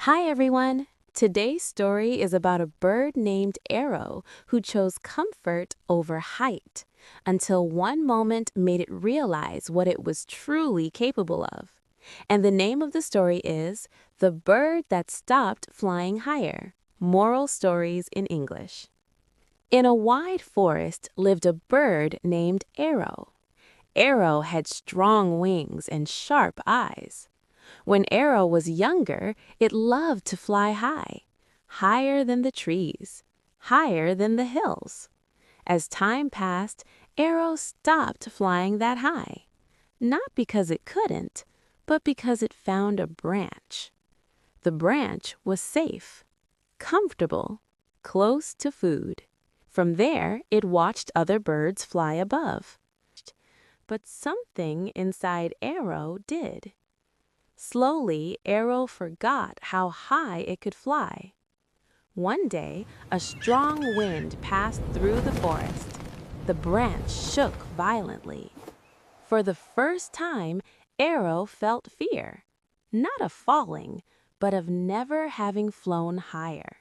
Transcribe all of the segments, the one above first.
Hi everyone! Today's story is about a bird named Aero who chose comfort over height, until one moment made it realize what it was truly capable of. And the name of the story is The Bird That Stopped Flying Higher. Moral Stories in English. In a wide forest lived a bird named Aero. Aero had strong wings and sharp eyes. When Aero was younger, it loved to fly high, higher than the trees, higher than the hills. As time passed, Aero stopped flying that high, not because it couldn't, but because it found a branch. The branch was safe, comfortable, close to food. From there, it watched other birds fly above. But something inside Aero did. Slowly, Aero forgot how high it could fly. One day, a strong wind passed through the forest. The branch shook violently. For the first time, Aero felt fear, not of falling, but of never having flown higher.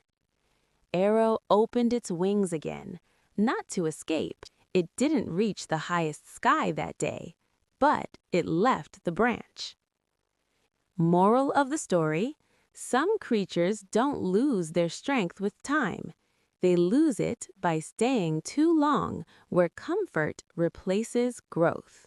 Aero opened its wings again, not to escape. It didn't reach the highest sky that day, but it left the branch. Moral of the story: some creatures don't lose their strength with time. They lose it by staying too long where comfort replaces growth.